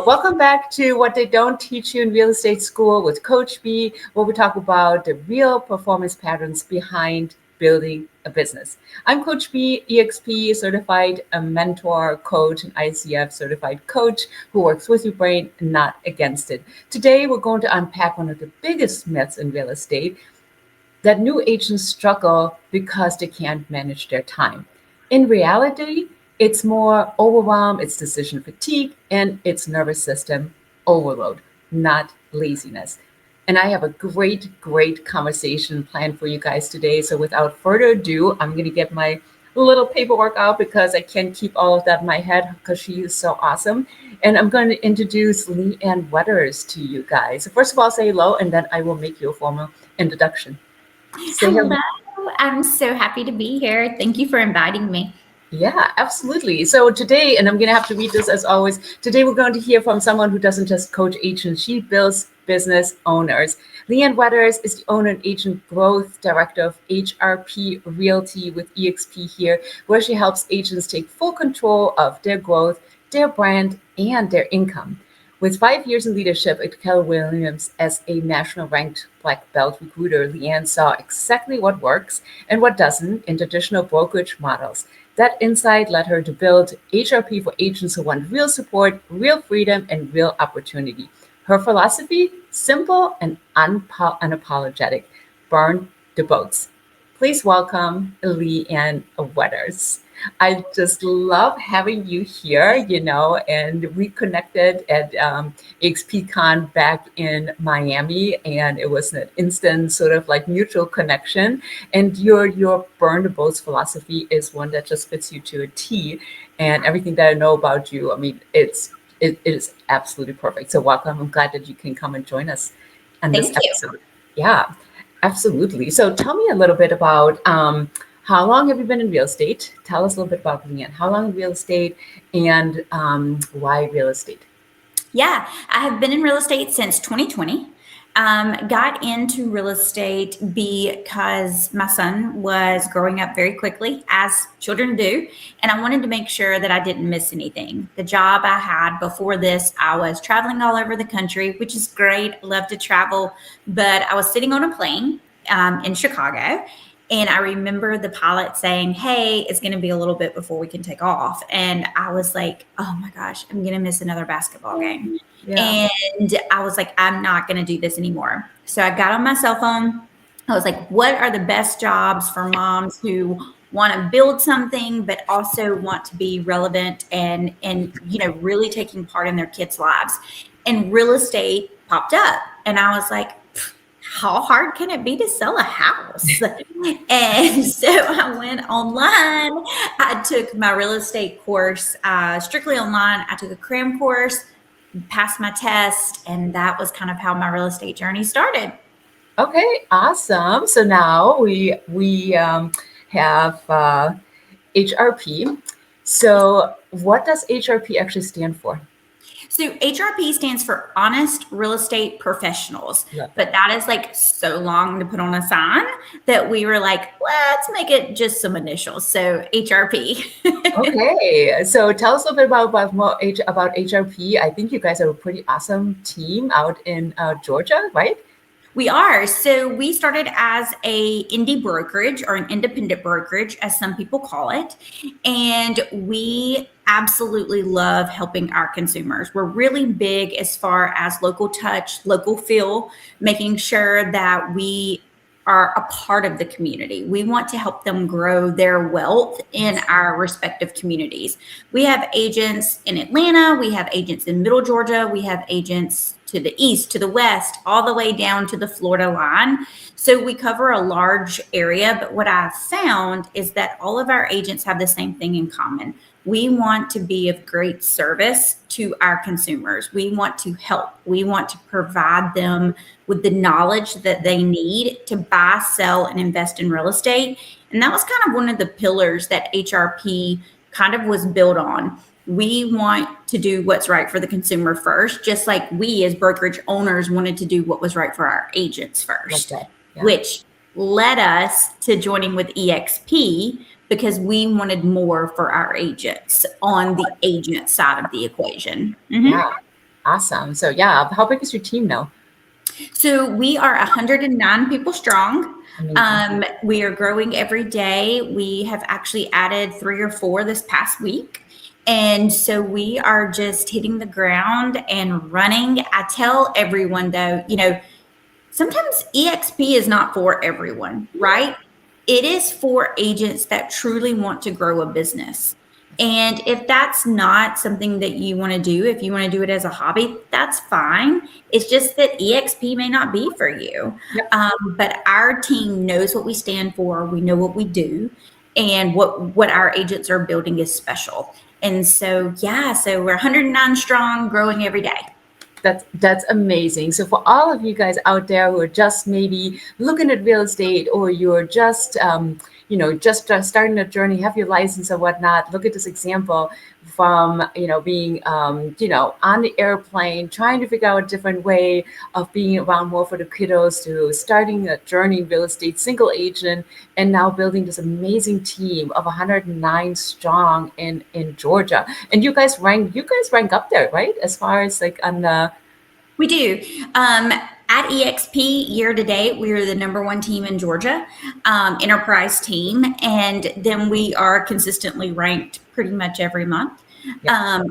welcome back to What They Don't Teach You in Real Estate School with Coach B, where we talk about the real performance patterns behind building a business. I'm Coach B, EXP certified mentor, coach, and ICF certified coach who works with your brain, not against it. Today, we're going to unpack one of the biggest myths in real estate, that new agents struggle because they can't manage their time. In reality, it's more overwhelm, it's decision fatigue, and it's nervous system overload, not laziness. And I have a great conversation planned for you guys today. So without further ado, I'm going to get my little paperwork out because I can't keep all of that in my head because she is so awesome. And I'm going to introduce LeAnne Weathers to you guys. So first of all, say hello, and then I will make you a formal introduction. Hello. I'm so happy to be here. Thank you for inviting me. Yeah, absolutely. So today, and I'm going to have to read this as always, today we're going to hear from someone who doesn't just coach agents, she builds business owners. LeAnne Weathers is the owner and agent growth director of HRP Realty with EXP here, where she helps agents take full control of their growth, their brand, and their income. With 5 years in leadership at Keller Williams as a national ranked black belt recruiter, LeAnne saw exactly what works and what doesn't in traditional brokerage models. That insight led her to build HRP for agents who want real support, real freedom, and real opportunity. Her philosophy, simple and unapologetic: burn the boats. Please welcome LeAnne Weathers. I just love having you here, and we connected at XPCon back in Miami, and it was an instant sort of like mutual connection. And your burn the boats philosophy is one that just fits you to a T. And everything that I know about you, I mean, it is absolutely perfect. So welcome. I'm glad that you can come and join us on this episode. Yeah, absolutely. So tell me a little bit about how long have you been in real estate? Tell us a little bit about LeAnne. How long in real estate, and why real estate? Yeah, I have been in real estate since 2020. Got into real estate because my son was growing up very quickly, as children do, and I wanted to make sure that I didn't miss anything. The job I had before this, I was traveling all over the country, which is great. I love to travel, but I was sitting on a plane in Chicago. And I remember the pilot saying, "Hey, it's going to be a little bit before we can take off." And I was like, "Oh my gosh, I'm going to miss another basketball game." Yeah. And I was like, "I'm not going to do this anymore." So I got on my cell phone. I was like, what are the best jobs for moms who want to build something, but also want to be relevant and really taking part in their kids' lives? And real estate popped up. And I was like, how hard can it be to sell a house? And so I went online. I took my real estate course strictly online. I took a cram course, passed my test, and that was kind of how my real estate journey started. Okay, awesome. So now we have HRP. So what does HRP actually stand for? So HRP stands for Honest Real Estate Professionals, but that is like so long to put on a sign that we were like, let's make it just some initials. So HRP. Okay, so tell us a little bit about HRP. I think you guys are a pretty awesome team out in Georgia, right? We are. So we started as a indie brokerage, or an independent brokerage, as some people call it. And we absolutely love helping our consumers. We're really big as far as local touch, local feel, making sure that we are a part of the community. We want to help them grow their wealth in our respective communities. We have agents in Atlanta. We have agents in Middle Georgia. We have agents to the east, to the west, all the way down to the Florida line. So we cover a large area. But what I've found is that all of our agents have the same thing in common. We want to be of great service to our consumers. We want to help. We want to provide them with the knowledge that they need to buy, sell, and invest in real estate. And that was kind of one of the pillars that HRP kind of was built on. We want to do what's right for the consumer first, just like we as brokerage owners wanted to do what was right for our agents first, which led us to joining with EXP because we wanted more for our agents on the agent side of the equation. Yeah. Awesome. So yeah, how big is your team now? So we are 109 people strong. Amazing. We are growing every day. We have actually added 3 or 4 this past week. And so we are just hitting the ground and running. I tell everyone though, sometimes EXP is not for everyone, right? It is for agents that truly want to grow a business. And if that's not something that you want to do, if you want to do it as a hobby, that's fine. It's just that EXP may not be for you. Yep. But our team knows what we stand for. We know what we do, and what our agents are building is special. And so, yeah, so we're 109 strong, growing every day. That's amazing. So for all of you guys out there who are just maybe looking at real estate, or you're just just starting a journey, have your license or whatnot, look at this example from being on the airplane, trying to figure out a different way of being around more for the kiddos, to starting a journey in real estate, single agent, and now building this amazing team of 109 strong in Georgia. And you guys rank up there, right? As far as like on the We do. At EXP year to date, we are the #1 team in Georgia, enterprise team, and then we are consistently ranked pretty much every month. yeah.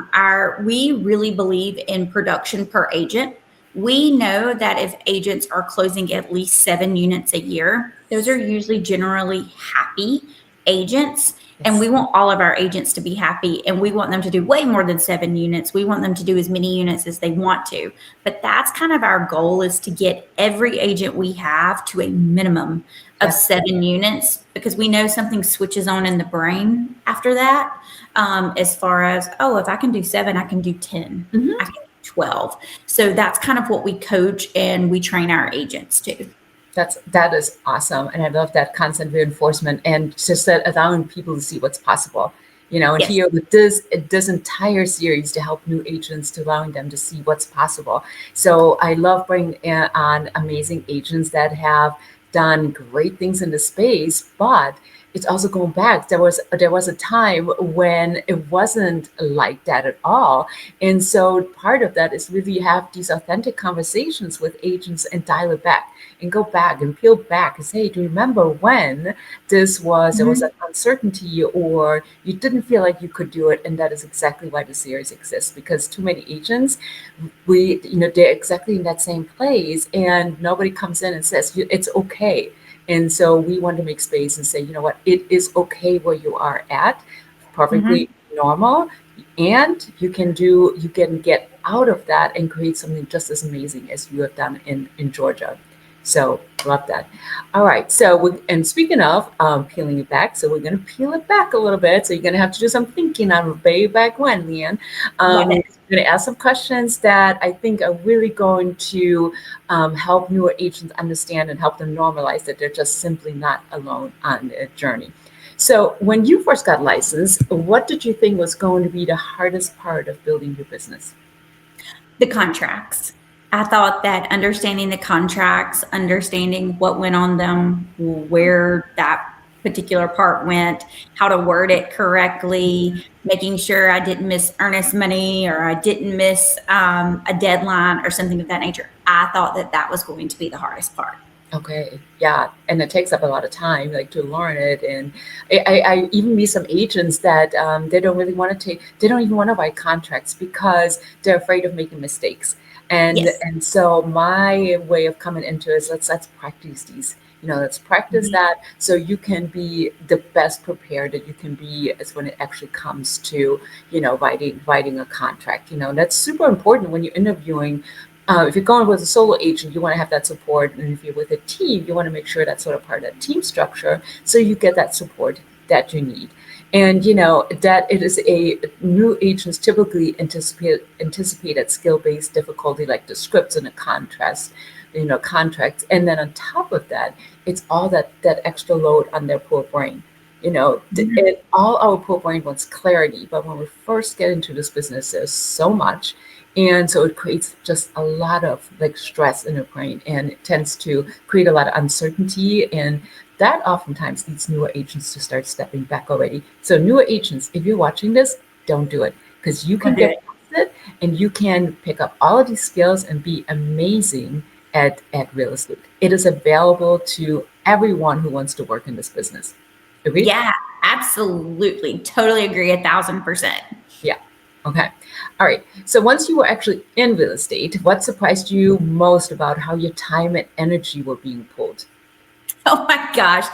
We really believe in production per agent. We know that if agents are closing at least 7 units a year, those are usually generally happy agents. And we want all of our agents to be happy, and we want them to do way more than 7 units. We want them to do as many units as they want to. But that's kind of our goal, is to get every agent we have to a minimum of 7 units, because we know something switches on in the brain after that. As far as, oh, if I can do 7, I can do 10, I can do 12. So that's kind of what we coach and we train our agents to. That is awesome, and I love that constant reinforcement, and just that allowing people to see what's possible. And Yes. here with this entire series to help new agents, to allowing them to see what's possible. So I love bringing on amazing agents that have done great things in the space, but it's also going back. There was a time when it wasn't like that at all, and so part of that is really have these authentic conversations with agents and dial it back and go back and peel back and say, do you remember when there was an uncertainty, or you didn't feel like you could do it? And that is exactly why the series exists, because too many agents, they're exactly in that same place, and nobody comes in and says it's okay. And so we want to make space and say, you know what, it is okay where you are at, perfectly normal, and you can get out of that and create something just as amazing as you have done in Georgia. So love that. All right. So and speaking of peeling it back, so we're going to peel it back a little bit. So you're going to have to do some thinking on way back when, LeAnne. Love it. I'm going to ask some questions that I think are really going to help newer agents understand and help them normalize that they're just simply not alone on their journey. So when you first got licensed, what did you think was going to be the hardest part of building your business? The contracts. I thought that understanding the contracts, understanding what went on them, where that particular part went, how to word it correctly, making sure I didn't miss earnest money, or I didn't miss a deadline or something of that nature. I thought that was going to be the hardest part. Okay, yeah, and it takes up a lot of time, like to learn it. And I even meet some agents that they don't really want to they don't even want to write contracts because they're afraid of making mistakes. And Yes. and so my way of coming into it is let's practice these. Let's practice that so you can be the best prepared that you can be as when it actually comes to writing a contract. That's super important when you're interviewing. If you're going with a solo agent, you want to have that support. And if you're with a team, you want to make sure that's sort of part of that team structure so you get that support that you need. And that it is a new agents typically anticipated skill-based difficulty, like the scripts and the contracts. And then on top of that, it's all that extra load on their poor brain. All our poor brain wants clarity, but when we first get into this business, there's so much. And so it creates just a lot of stress in the brain, and it tends to create a lot of uncertainty. And that oftentimes leads newer agents to start stepping back already. So newer agents, if you're watching this, don't do it, because you can Don't do get it. it, and you can pick up all of these skills and be amazing at real estate. It is available to everyone who wants to work in this business. Agreed? Yeah, absolutely. Totally agree 1,000%. Yeah. Okay. All right. So once you were actually in real estate, what surprised you most about how your time and energy were being pulled? Oh my gosh.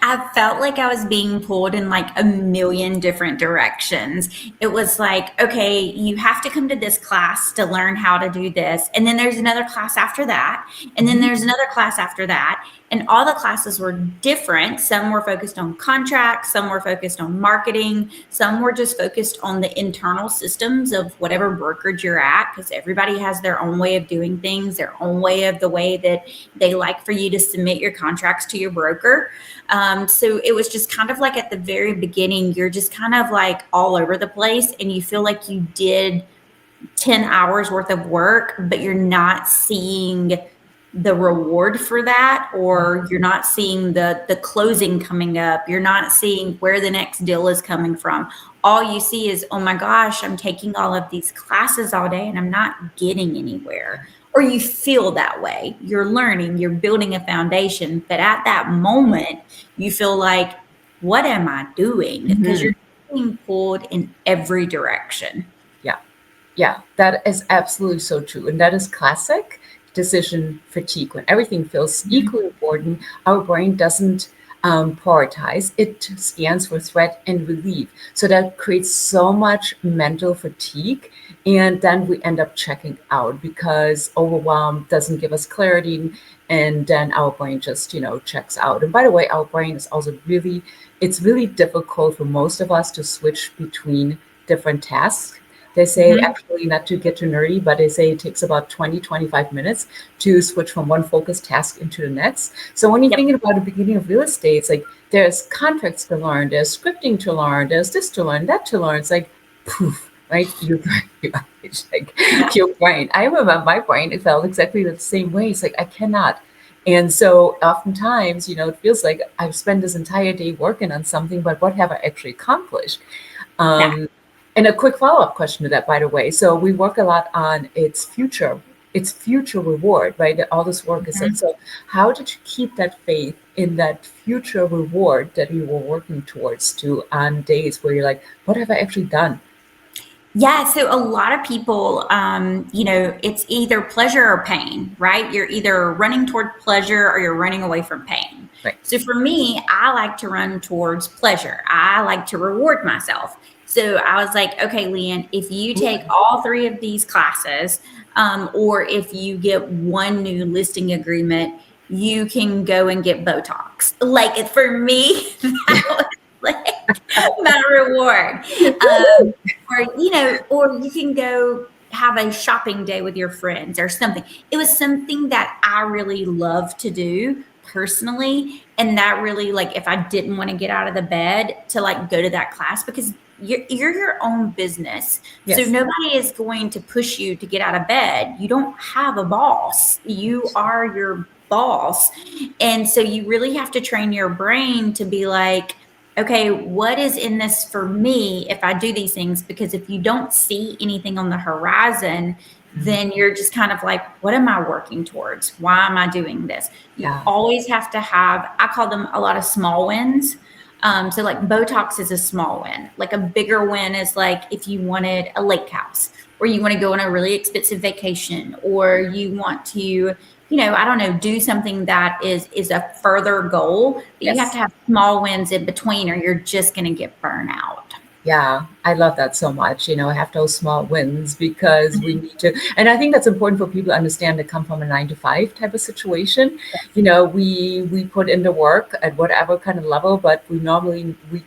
I felt like I was being pulled in like a million different directions. It was like, okay, you have to come to this class to learn how to do this. And then there's another class after that. And then there's another class after that. And all the classes were different. Some were focused on contracts, some were focused on marketing, some were just focused on the internal systems of whatever brokerage you're at, because everybody has their own way of doing things, their own way of the way that they like for you to submit your contracts to your broker. So it was just kind of like at the very beginning, you're just kind of like all over the place and you feel like you did 10 hours worth of work, but you're not seeing the reward for that, or you're not seeing the closing coming up. You're not seeing where the next deal is coming from. All you see is, oh my gosh, I'm taking all of these classes all day and I'm not getting anywhere. Or you feel that way. You're learning, you're building a foundation, but at that moment, you feel like, what am I doing? Because you're being pulled in every direction. Yeah. Yeah. That is absolutely so true. And that is classic decision fatigue. When everything feels equally important, our brain doesn't prioritize. It scans for threat and relief. So that creates so much mental fatigue. And then we end up checking out because overwhelm doesn't give us clarity. And then our brain just, checks out. And by the way, our brain is also it's really difficult for most of us to switch between different tasks. They say, actually, not to get too nerdy, but they say it takes about 20-25 minutes to switch from one focused task into the next. So when you're thinking about the beginning of real estate, it's like there's contracts to learn, there's scripting to learn, there's this to learn, that to learn. It's like, poof, right? It's like your brain. I remember my brain, it felt exactly the same way. It's like, I cannot. And so oftentimes, it feels like I've spent this entire day working on something, but what have I actually accomplished? And a quick follow-up question to that, by the way. So we work a lot on its future reward, right? That all this work is in. So how did you keep that faith in that future reward that you were working towards on days where you're like, what have I actually done? Yeah, so a lot of people, it's either pleasure or pain, right? You're either running toward pleasure or you're running away from pain. Right. So for me, I like to run towards pleasure. I like to reward myself. So I was like, okay, LeAnne, if you take all 3 of these classes, or if you get one new listing agreement, you can go and get Botox. Like for me, that was like my reward. Or you can go have a shopping day with your friends or something. It was something that I really love to do personally. And that really, like, if I didn't want to get out of the bed to like go to that class, because you're your own business. Yes. So nobody is going to push you to get out of bed. You don't have a boss. You are your boss. And so you really have to train your brain to be like, okay, what is in this for me if I do these things? Because if you don't see anything on the horizon, then you're just kind of like, what am I working towards? Why am I doing this? You always have to have, I call them a lot of small wins. So like Botox is a small win. Like a bigger win is like if you wanted a lake house, or you want to go on a really expensive vacation, or you want to, I don't know, do something that is a further goal. But you have to have small wins in between, or you're just going to get burnt out. Yeah, I love that so much. Have those small wins because we need to. And I think that's important for people to understand that come from a 9-to-5 type of situation. We put in the work at whatever kind of level, but we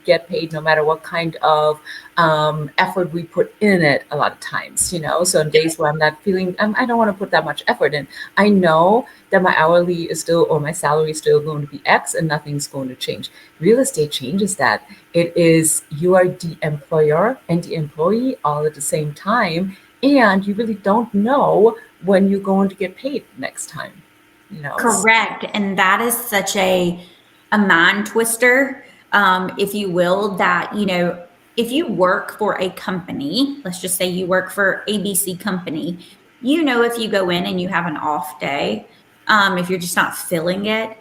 get paid no matter what kind of effort we put in it a lot of times, So on days where I'm not feeling, I don't want to put that much effort in. I know that my hourly is still, or my salary is still going to be X and nothing's going to change. Real estate changes that. It is, you are the employer and the employee all at the same time. And you really don't know when you're going to get paid next time. Correct. And that is such a mind twister, if you will, that, if you work for a company, let's just say you work for ABC company, you know, if you go in and you have an off day, if you're just not feeling it,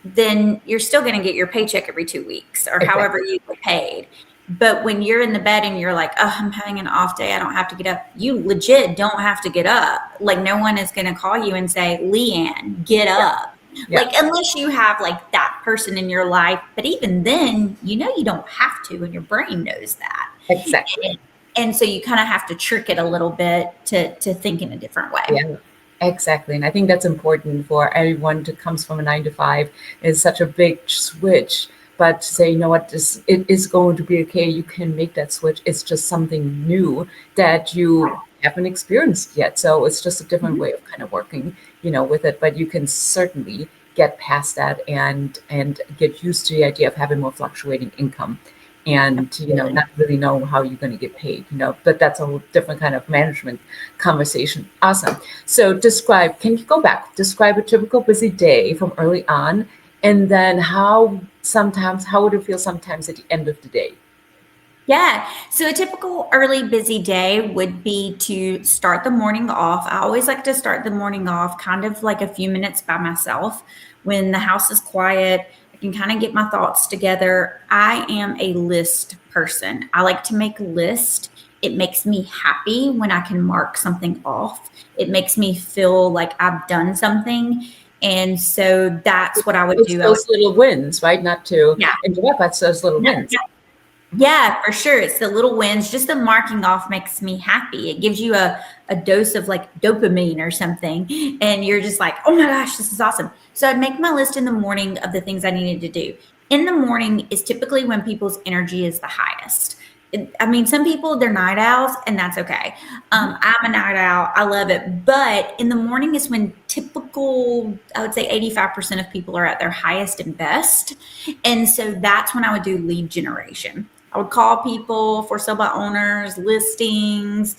then you're still going to get your paycheck every 2 weeks or Exactly. however you get paid. But when you're in the bed and you're like, oh, I'm having an off day, I don't have to get up. You legit don't have to get up. Like, no one is going to call you and say, LeAnne, get up. Yeah. Like, unless you have like that person in your life. But even then, you know, you don't have to, and your brain knows that. Exactly. And so you kind of have to trick it a little bit to think in a different way. Yeah, exactly. And I think that's important for everyone who comes from a 9 to 5. It's such a big switch, but to say, you know what, it is going to be okay. You can make that switch. It's just something new that you haven't experienced yet. So it's just a different way of kind of working, with it. But you can certainly get past that and get used to the idea of having more fluctuating income. And not really know how you're going to get paid, but that's a whole different kind of management conversation. Awesome. So can you go back, describe a typical busy day from early on, and then how would it feel sometimes at the end of the day? Yeah. So a typical early busy day would be to start the morning off. I always like to start the morning off kind of like a few minutes by myself when the house is quiet. I can kind of get my thoughts together. I am a list person. I like to make a list. It makes me happy when I can mark something off. It makes me feel like I've done something. And so that's what I would It's do. those little wins, right? Not to Yeah. interrupt, but it's those little wins. Yeah, for sure. It's the little wins. Just the marking off makes me happy. It gives you a dose of like dopamine or something. And you're just like, oh my gosh, this is awesome. So I'd make my list in the morning of the things I needed to do. In the morning is typically when people's energy is the highest. Some people, they're night owls, and that's okay. I'm a night owl. I love it. But in the morning is when I would say 85% of people are at their highest and best. And so that's when I would do lead generation. I would call people, for sale by owners, listings,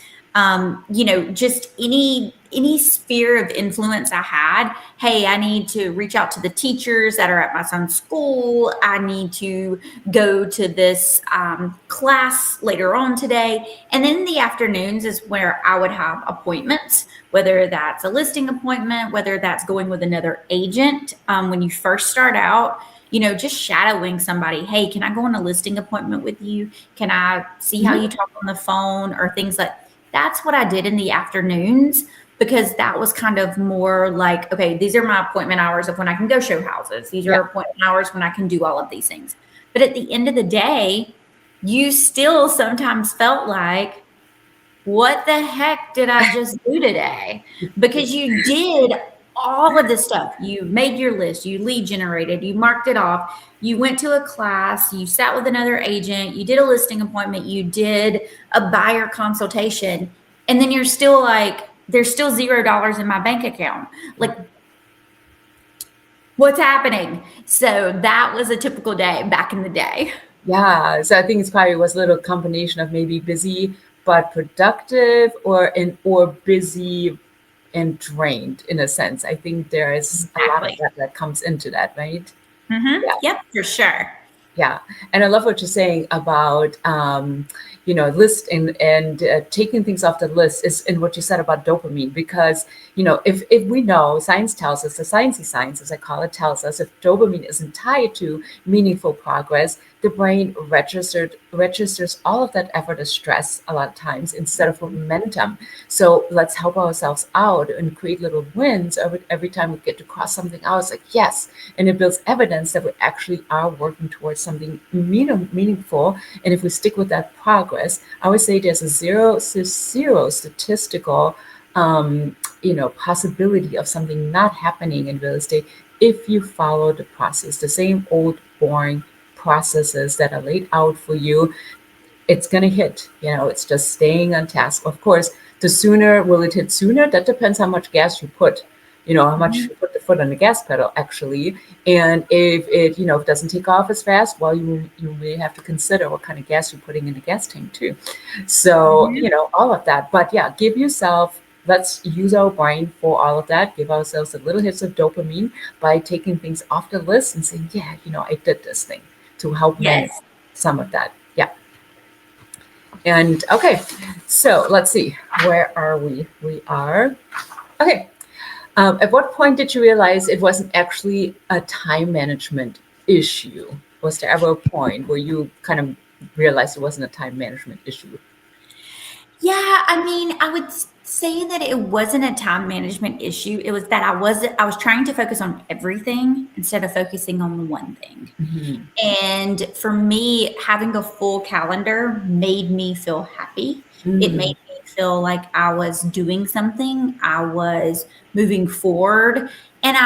just any sphere of influence I had. Hey, I need to reach out to the teachers that are at my son's school. I need to go to this class later on today. And then in the afternoons is where I would have appointments, whether that's a listing appointment, whether that's going with another agent. When you first start out, just shadowing somebody. Hey, can I go on a listing appointment with you? Can I see how you talk on the phone or things like that? That's what I did in the afternoons, because that was kind of more like, okay, these are my appointment hours of when I can go show houses. These are appointment hours when I can do all of these things. But at the end of the day, you still sometimes felt like, what the heck did I just do today? Because you did all of this stuff. You made your list, you lead generated, you marked it off, you went to a class, you sat with another agent, you did a listing appointment, you did a buyer consultation, and then you're still like, there's still $0 in my bank account. Like, what's happening? So that was a typical day back in the day. Yeah, so I think it's probably was a little combination of maybe busy but productive, or busy and drained in a sense. I think there is a lot of that comes into that, right? Mm-hmm. Yeah. Yep, for sure. Yeah, and I love what you're saying about list and taking things off the list is in what you said about dopamine, because if we know, science tells us, the sciencey science as I call it tells us, if dopamine isn't tied to meaningful progress, the brain registers all of that effort as stress a lot of times instead of momentum. So let's help ourselves out and create little wins every time we get to cross something out. It's like, yes, and it builds evidence that we actually are working towards something meaningful. And if we stick with that progress, I would say there's a zero statistical possibility of something not happening in real estate if you follow the process, the same old boring processes that are laid out for you. It's going to hit. It's just staying on task. Of course, the sooner will it hit sooner? That depends how much gas you put. How much you put the foot on the gas pedal, actually. And if it, if it doesn't take off as fast, well, you may have to consider what kind of gas you're putting in the gas tank too. So, all of that. But yeah, let's use our brain for all of that. Give ourselves a little hits of dopamine by taking things off the list and saying, yeah, I did this thing to help manage some of that. Yeah. And okay, so let's see, where are we? We are, okay. At what point did you realize it wasn't actually a time management issue? Was there ever a point where you kind of realized it wasn't a time management issue? Yeah, I mean, I would say that it wasn't a time management issue. It was that I was trying to focus on everything instead of focusing on the one thing. Mm-hmm. And for me, having a full calendar made me feel happy. It made Mm, me feel like I was doing something, I was moving forward, and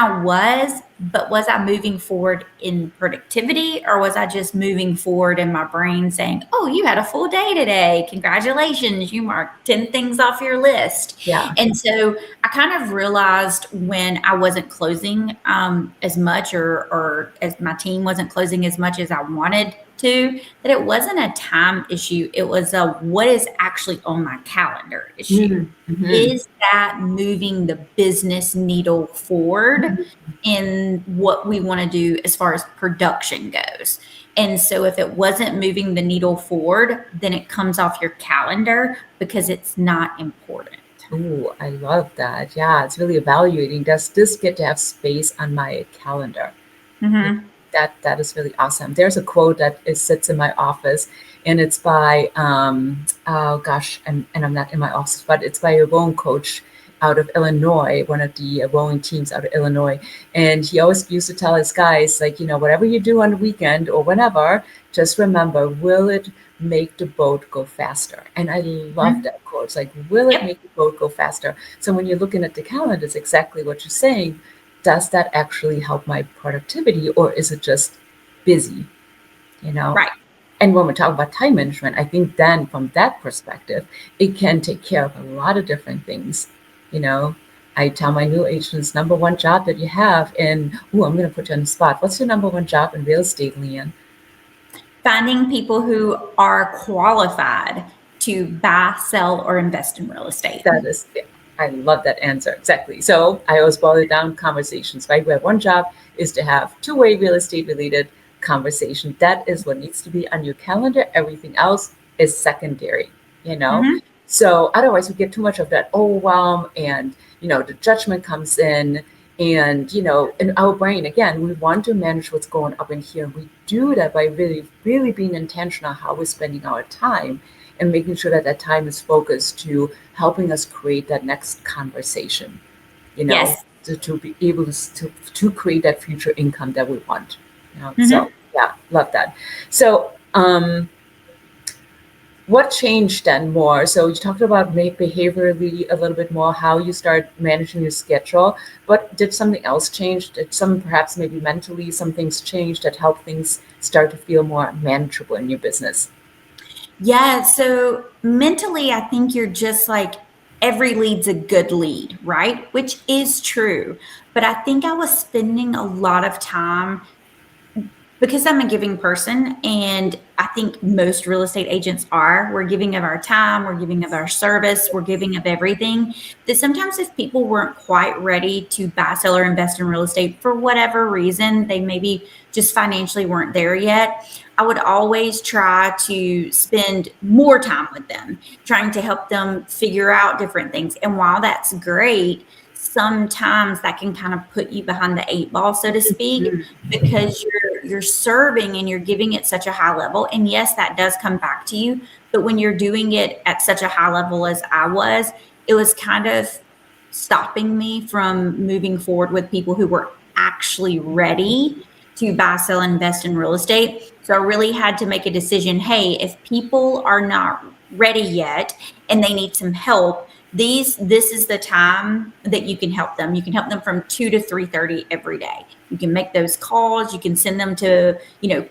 but was I moving forward in productivity, or was I just moving forward in my brain saying, oh, you had a full day today. Congratulations. You marked 10 things off your list. yeah. And so I kind of realized when I wasn't closing as much, or as my team wasn't closing as much as I wanted to, that it wasn't a time issue. It was a what is actually on my calendar issue. Mm-hmm. Is that moving the business needle forward in what we want to do as far as production goes? And so if it wasn't moving the needle forward, then it comes off your calendar because it's not important. Ooh, I love that. Yeah, it's really evaluating. Does this get to have space on my calendar? Yeah, Mm-hmm. that is really awesome. There's a quote that sits in my office, and it's by oh gosh, and I'm not in my office, but it's by a rowing coach out of Illinois, one of the rowing teams out of Illinois, and he always used to tell his guys, like, whatever you do on the weekend or whenever, just remember, will it make the boat go faster? And I love that quote. It's like, will it Yep. make the boat go faster? So when you're looking at the calendar, it's exactly what you're saying. Does that actually help my productivity, or is it just busy? You know? Right. And when we talk about time management, I think then from that perspective, it can take care of a lot of different things. You know, I tell my new agents, number one job that you have in, ooh, I'm going to put you on the spot. What's your number one job in real estate, LeAnne? Finding people who are qualified to buy, sell, or invest in real estate. That is, yeah, I love that answer. Exactly. So I always boil it down conversations, right? Where one job is to have two-way real estate related conversation. That is what needs to be on your calendar. Everything else is secondary, you know? Mm-hmm. So otherwise we get too much of that overwhelm, and, the judgment comes in, and, in our brain, again, we want to manage what's going up in here. We do that by really, really being intentional how we're spending our time, and making sure that that time is focused to helping us create that next conversation, Yes. to be able to create that future income that we want. Mm-hmm. So yeah, love that. So what changed then more? So you talked about behaviorally a little bit more, how you start managing your schedule, but did something else change? Did some, perhaps maybe mentally, some things change that help things start to feel more manageable in your business? Yeah. So mentally, I think you're just like every lead's a good lead, right? Which is true. But I think I was spending a lot of time because I'm a giving person, and I think most real estate agents are. We're giving of our time, we're giving of our service, we're giving of everything. That sometimes if people weren't quite ready to buy, sell, or invest in real estate for whatever reason, they maybe just financially weren't there yet, I would always try to spend more time with them, trying to help them figure out different things. And while that's great, sometimes that can kind of put you behind the eight ball, so to speak, because you're serving and you're giving it such a high level. And yes, that does come back to you, but when you're doing it at such a high level as I was, it was kind of stopping me from moving forward with people who were actually ready to buy, sell, invest in real estate. So I really had to make a decision. Hey, if people are not ready yet and they need some help, this is the time that you can help them. You can help them from 2 to 3:30 every day. You can make those calls. You can send them to,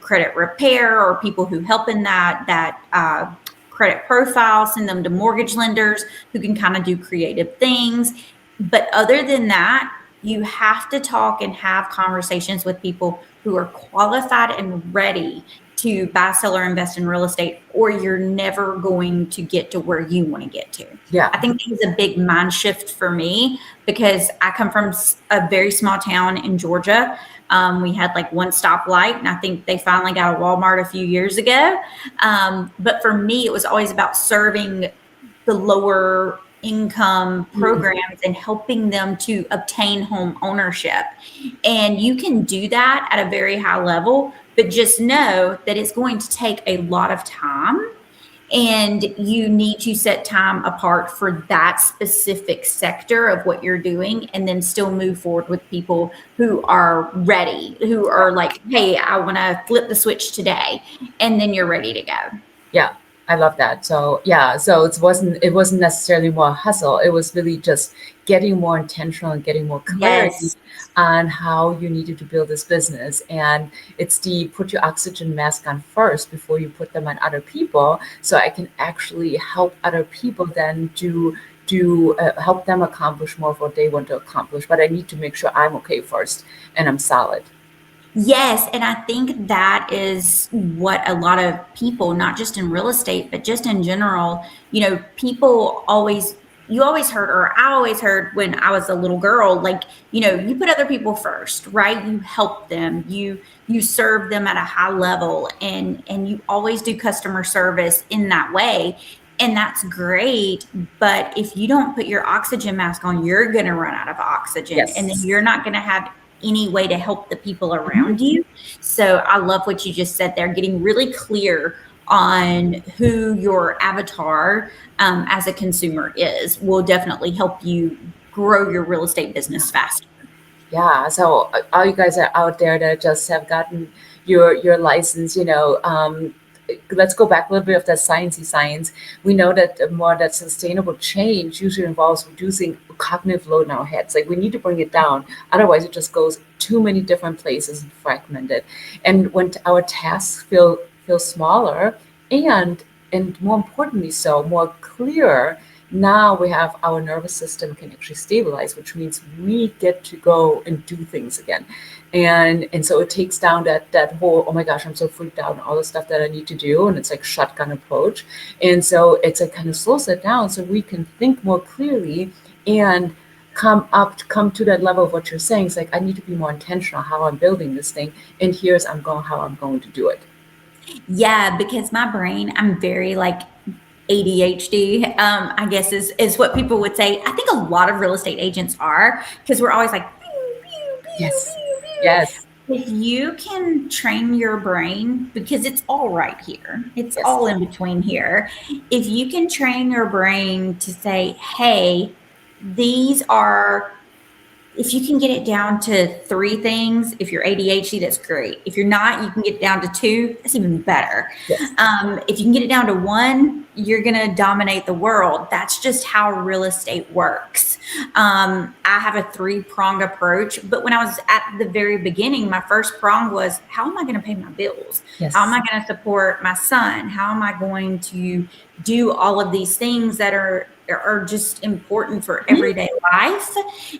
credit repair or people who help in that credit profile, send them to mortgage lenders who can kind of do creative things. But other than that, you have to talk and have conversations with people who are qualified and ready. to buy, sell, or invest in real estate, or you're never going to get to where you want to get to. Yeah. I think that was a big mind shift for me because I come from a very small town in Georgia. We had like one stoplight, and I think they finally got a Walmart a few years ago. But for me, it was always about serving the lower income programs and helping them to obtain home ownership. And you can do that at a very high level, but just know that it's going to take a lot of time. And you need to set time apart for that specific sector of what you're doing, and then still move forward with people who are ready, who are like, hey, I want to flip the switch today. And then you're ready to go. Yeah, I love that. So yeah, so it wasn't necessarily more hustle. It was really just getting more intentional and getting more clarity Yes. on how you needed to build this business. And it's the put your oxygen mask on first before you put them on other people, so I can actually help other people then help them accomplish more of what they want to accomplish. But I need to make sure I'm okay first and I'm solid. Yes, and I think that is what a lot of people, not just in real estate, but just in general, people always, you always heard, or I always heard when I was a little girl, like, you put other people first, right? You help them, you serve them at a high level, and you always do customer service in that way. And that's great, but if you don't put your oxygen mask on, you're going to run out of oxygen, and then Yes. you're not going to have any way to help the people around you. So I love what you just said there, getting really clear on who your avatar as a consumer is will definitely help you grow your real estate business faster. Yeah, so all you guys are out there that just have gotten your license, let's go back a little bit of that sciencey science. We know that more that sustainable change usually involves reducing cognitive load in our heads. Like we need to bring it down, otherwise it just goes too many different places and fragmented. And when our tasks feel smaller and more importantly, so more clear. Now we have our nervous system can actually stabilize, which means we get to go and do things again. And so it takes down that whole, oh my gosh, I'm so freaked out and all the stuff that I need to do. And it's like shotgun approach. And so it's a kind of slows it down so we can think more clearly and come to that level of what you're saying. It's like I need to be more intentional how I'm building this thing. And here's how I'm going to do it. Yeah, because my brain, I'm very like ADHD, I guess is what people would say. I think a lot of real estate agents are, because we're always like, pew, pew, pew, Yes. pew, pew. Yes. If you can train your brain, because it's all right here, it's Yes. all in between here. If you can train your brain to say, hey, these are, if you can get it down to 3 things, if you're ADHD, that's great. If you're not, you can get it down to 2, that's even better. Yes. If you can get it down to 1, you're going to dominate the world. That's just how real estate works. I have a 3-pronged approach, but when I was at the very beginning, my first prong was, how am I going to pay my bills? Yes. How am I going to support my son? How am I going to do all of these things that are just important for everyday life?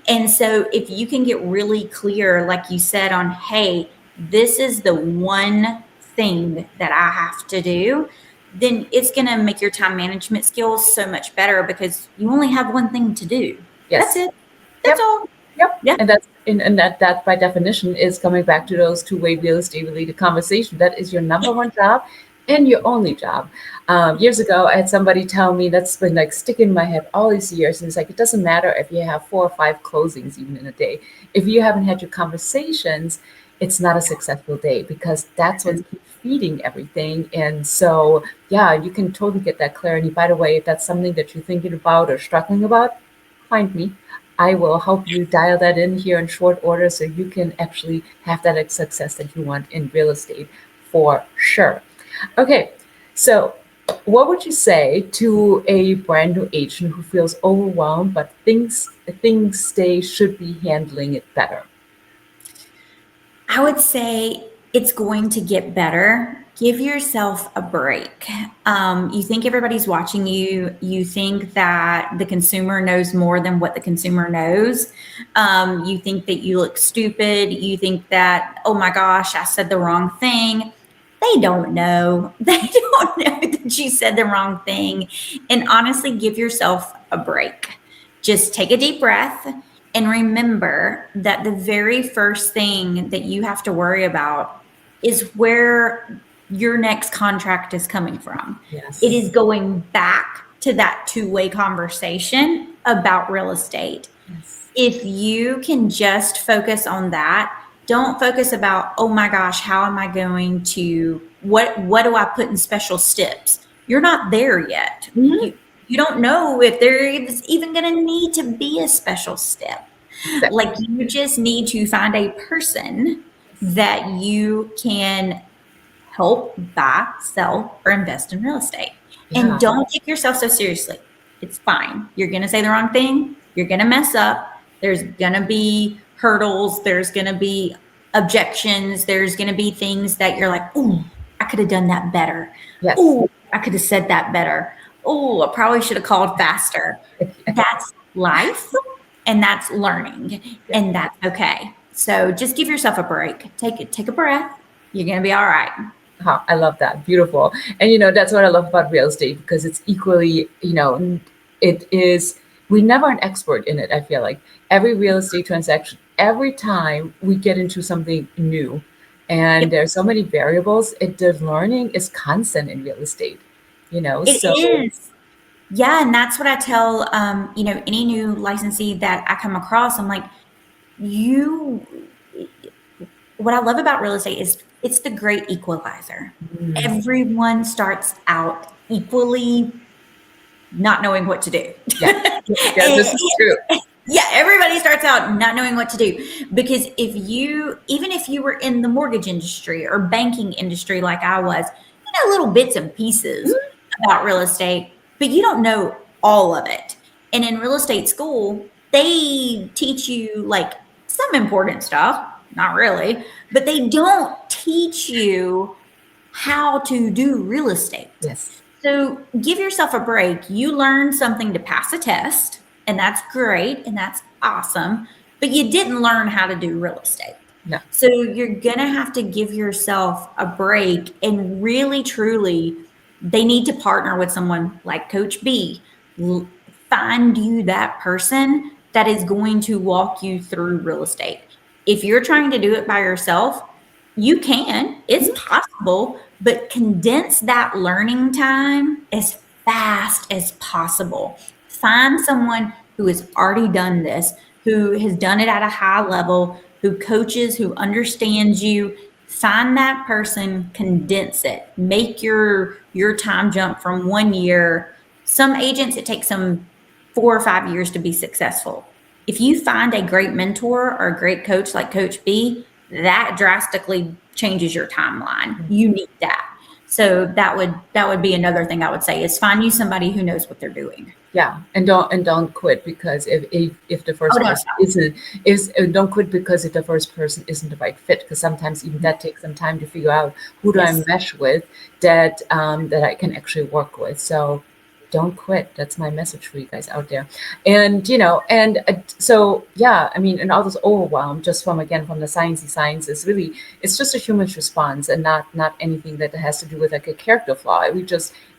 And so if you can get really clear, like you said, on, hey, this is the one thing that I have to do, then it's going to make your time management skills so much better because you only have one thing to do. Yes. That's it. That's all. Yep. Yeah. And that by definition is coming back to those two-way real estate related conversation. That is your number one job and your only job. Years ago, I had somebody tell me, that's been like sticking in my head all these years. And it's like, it doesn't matter if you have 4 or 5 closings even in a day. If you haven't had your conversations, it's not a successful day, because that's what keeps feeding everything. And so, yeah, you can totally get that clarity. By the way, if that's something that you're thinking about or struggling about, find me. I will help you dial that in here in short order so you can actually have that success that you want in real estate for sure. Okay, so what would you say to a brand new agent who feels overwhelmed but thinks they should be handling it better? I would say it's going to get better. Give yourself a break. You think everybody's watching you. You think that the consumer knows more than what the consumer knows. You think that you look stupid. You think that, oh my gosh, I said the wrong thing. They don't know. They don't know that you said the wrong thing. And honestly, give yourself a break. Just take a deep breath and remember that the very first thing that you have to worry about is where your next contract is coming from. Yes. It is going back to that two-way conversation about real estate. Yes. If you can just focus on that, don't focus about, oh my gosh, how am I going to, what do I put in special steps? You're not there yet. Mhm. You don't know if there is even going to need to be a special step. Exactly. Like, you just need to find a person that you can help buy, sell, or invest in real estate. Yeah. And don't take yourself so seriously. It's fine. You're going to say the wrong thing. You're going to mess up. There's going to be hurdles. There's going to be objections. There's going to be things that you're like, oh, I could have done that better. Yes. Oh, I could have said that better. Oh, I probably should have called faster. That's life, and that's learning, and that's okay. So just give yourself a break. Take a breath. You're going to be all right. Oh, I love that. Beautiful. And, that's what I love about real estate, because it's equally, it is, we're never an expert in it. I feel like every real estate transaction, every time we get into something new, and Yep. there's so many variables, the learning is constant in real estate, It is. Yeah, and that's what I tell any new licensee that I come across. I'm like, what I love about real estate is it's the great equalizer. Mm. Everyone starts out equally not knowing what to do. Yeah, this is true. Yeah, everybody starts out not knowing what to do, because even if you were in the mortgage industry or banking industry like I was, you know little bits and pieces about real estate, but you don't know all of it. And in real estate school, they teach you like some important stuff, not really, but they don't teach you how to do real estate. Yes. So give yourself a break. You learned something to pass a test, and that's great and that's awesome, but you didn't learn how to do real estate. No. So you're going to have to give yourself a break, and really, truly, they need to partner with someone like Coach B. Find you that person that is going to walk you through real estate. If you're trying to do it by yourself, you can, it's possible, but condense that learning time as fast as possible. Find someone who has already done this, who has done it at a high level, who coaches, who understands you. Find that person, condense it, make your time jump from 1 year. Some agents, it takes them 4 or 5 years to be successful. If you find a great mentor or a great coach like Coach B, that drastically changes your timeline. You need that. So that would be another thing I would say, is find you somebody who knows what they're doing. Yeah, and don't quit, because if the first person don't quit because if the first person isn't the right fit, because sometimes even that takes some time to figure out who do I mesh with that I can actually work with. So don't quit. That's my message for you guys out there. And so yeah, I mean, and all this overwhelm just from the sciencey science is really, it's just a human response, and not anything that has to do with like a character flaw.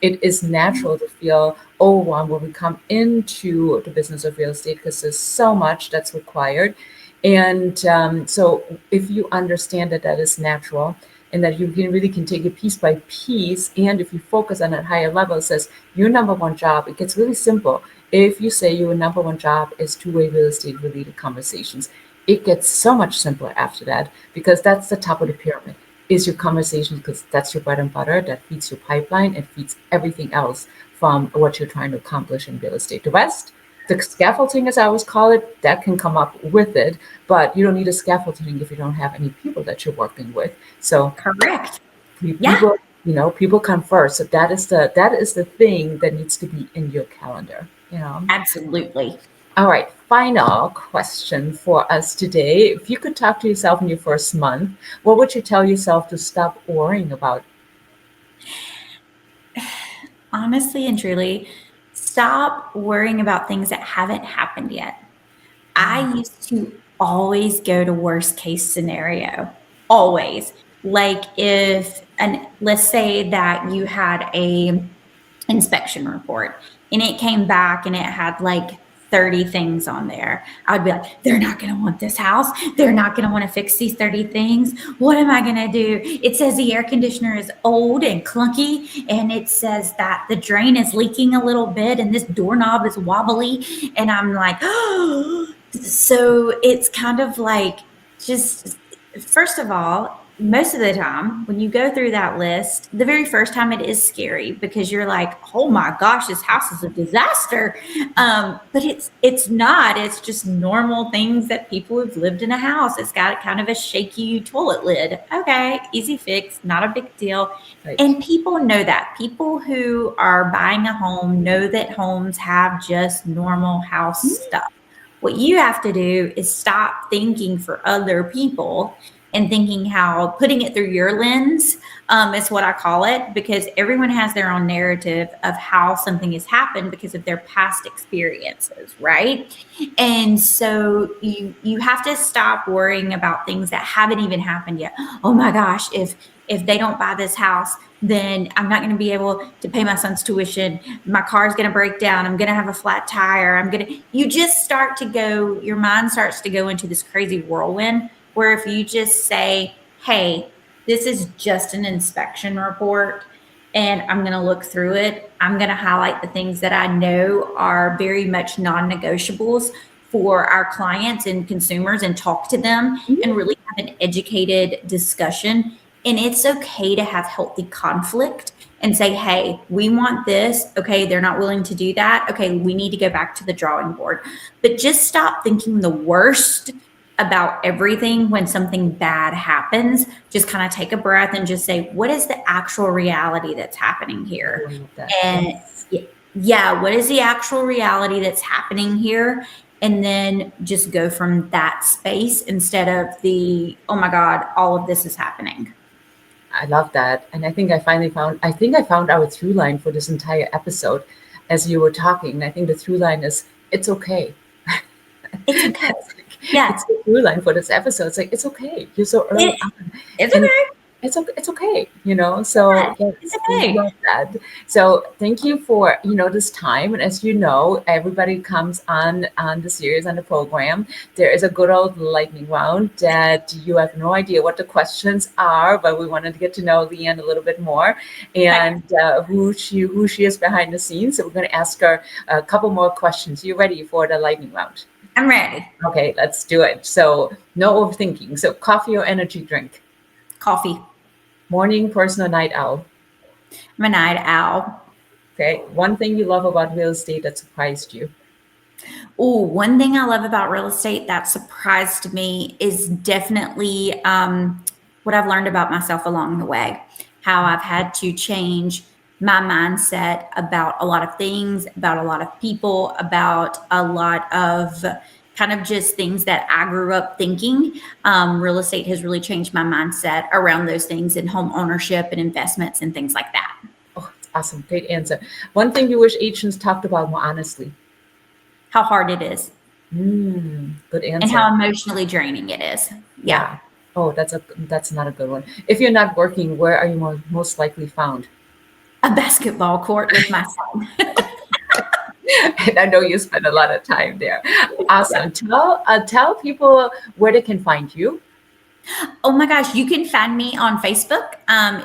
It is natural to feel overwhelmed when we come into the business of real estate, because there's so much that's required. And so if you understand that is natural, and that you really can take it piece by piece, and if you focus on that higher level, it says your number one job, it gets really simple. If you say your number one job is two-way real estate related conversations, it gets so much simpler after that, because that's the top of the pyramid, is your conversation, because that's your bread and butter, that feeds your pipeline, and feeds everything else from what you're trying to accomplish in real estate. The rest, the scaffolding, as I always call it, that can come up with it, but you don't need a scaffolding if you don't have any people that you're working with. So correct. People come first. So that is the thing that needs to be in your calendar. Absolutely. All right. Final question for us today. If you could talk to yourself in your first month, what would you tell yourself to stop worrying about? Honestly and truly, stop worrying about things that haven't happened yet. I used to always go to worst case scenario, always. Like let's say that you had a inspection report and it came back and it had like 30 things on there. I'd be like, they're not going to want this house. They're not going to want to fix these 30 things. What am I going to do? It says the air conditioner is old and clunky, and it says that the drain is leaking a little bit and this doorknob is wobbly. And I'm like, oh, so it's kind of like, just first of all, most of the time when you go through that list, the very first time it is scary because you're like, oh my gosh, this house is a disaster. But it's not. It's just normal things that people who've lived in a house. It's got kind of a shaky toilet lid. Okay, easy fix, not a big deal. Right. And people know that. People who are buying a home know that homes have just normal house stuff. What you have to do is stop thinking for other people and thinking how putting it through your lens is what I call it, because everyone has their own narrative of how something has happened because of their past experiences, right? And so you have to stop worrying about things that haven't even happened yet. Oh my gosh, if they don't buy this house, then I'm not going to be able to pay my son's tuition. My car's going to break down. I'm going to have a flat tire. You just start to go, your mind starts to go into this crazy whirlwind where if you just say, hey, this is just an inspection report and I'm going to look through it. I'm going to highlight the things that I know are very much non-negotiables for our clients and consumers and talk to them and really have an educated discussion. And it's okay to have healthy conflict and say, hey, we want this. Okay, they're not willing to do that. Okay, we need to go back to the drawing board. But just stop thinking the worst about everything when something bad happens. Just kind of take a breath and just say, what is the actual reality that's happening here? And yeah, what is the actual reality that's happening here? And then just go from that space instead of oh my God, all of this is happening. I love that. And I think I found our through line for this entire episode as you were talking. I think the through line is, it's okay. It's okay. Yeah. It's the through line for this episode. It's like, it's okay. You're so early on. It's okay. It's okay, so it's okay. Love that. So thank you for this time, and as you know, everybody comes on the series, on the program, there is a good old lightning round that you have no idea what the questions are, but we wanted to get to know LeAnne a little bit more and who she is behind the scenes. So we're going to ask her a couple more questions. You ready for the lightning round? I'm ready. Okay, let's do it. So no overthinking. So coffee or energy drink? Coffee. Morning person or night owl? I'm a night owl. Okay. One thing you love about real estate that surprised you? Oh, one thing I love about real estate that surprised me is definitely what I've learned about myself along the way. How I've had to change my mindset about a lot of things, about a lot of people, about a lot of kind of just things that I grew up thinking. Real estate has really changed my mindset around those things and home ownership and investments and things like that. Oh, that's awesome. Great answer. One thing you wish agents talked about more honestly? How hard it is. Good answer. And how emotionally draining it is. Yeah. Oh, that's not a good one. If you're not working, where are you most likely found? A basketball court with my son. And I know you spend a lot of time there. Awesome. Yeah. Tell people where they can find you. Oh my gosh, you can find me on Facebook.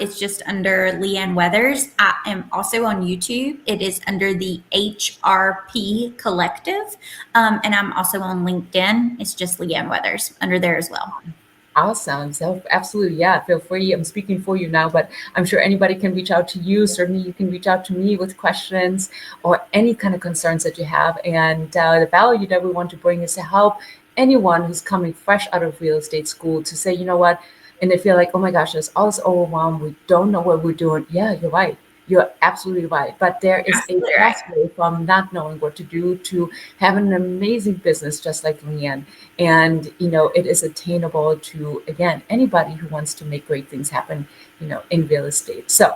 It's just under LeAnne Weathers. I am also on YouTube. It is under the HRP Collective. And I'm also on LinkedIn. It's just LeAnne Weathers under there as well. Awesome. So absolutely. Yeah. Feel free. I'm speaking for you now, but I'm sure anybody can reach out to you. Certainly you can reach out to me with questions or any kind of concerns that you have. And the value that we want to bring is to help anyone who's coming fresh out of real estate school to say, you know what? And they feel like, oh my gosh, there's all this overwhelm. We don't know what we're doing. Yeah, you're right. You're absolutely right. But there is a pathway from not knowing what to do to having an amazing business just like LeAnne. And, it is attainable to, again, anybody who wants to make great things happen, in real estate. So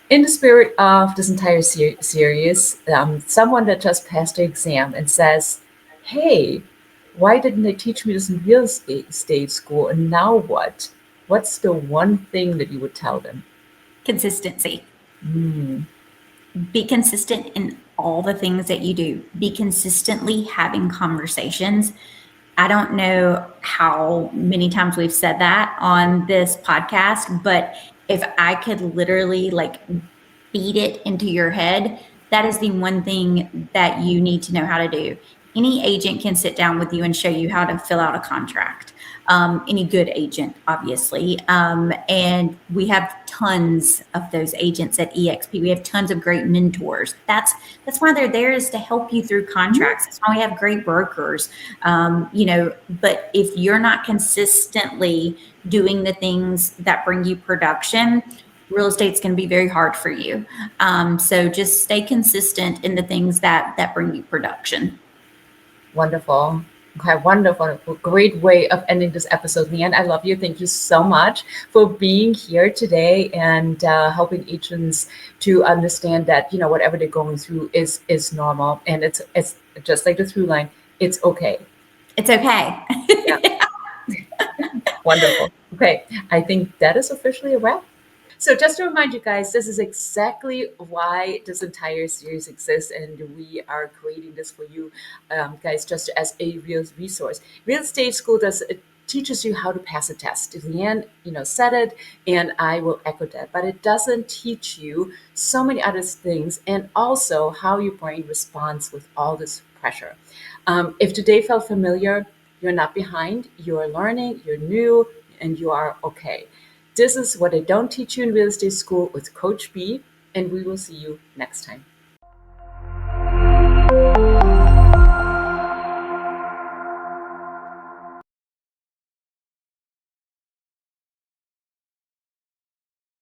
in the spirit of this entire series, someone that just passed the exam and says, hey, why didn't they teach me this in real estate school? And now what? what's the one thing that you would tell them? Consistency. Mm. Be consistent in all the things that you do. Be consistently having conversations. I don't know how many times we've said that on this podcast, but if I could literally like beat it into your head, that is the one thing that you need to know how to do. Any agent can sit down with you and show you how to fill out a contract. Any good agent, obviously. And we have tons of those agents at EXP. We have tons of great mentors. That's why they're there, is to help you through contracts. That's why we have great brokers. But if you're not consistently doing the things that bring you production, real estate's going to be very hard for you. So just stay consistent in the things that bring you production. Wonderful. Okay, wonderful. Great way of ending this episode, LeAnne. I love you. Thank you so much for being here today and helping agents to understand that, whatever they're going through is normal. And it's just like the through line. It's okay. It's okay. Yeah. Wonderful. Okay. I think that is officially a wrap. So just to remind you guys, this is exactly why this entire series exists, and we are creating this for you guys just as a real resource. Real estate school teaches you how to pass a test. LeAnne, said it, and I will echo that. But it doesn't teach you so many other things, and also how your brain responds with all this pressure. If today felt familiar, you're not behind. You are learning. You're new, and you are okay. This is what I don't teach you in real estate school with Coach B, and we will see you next time.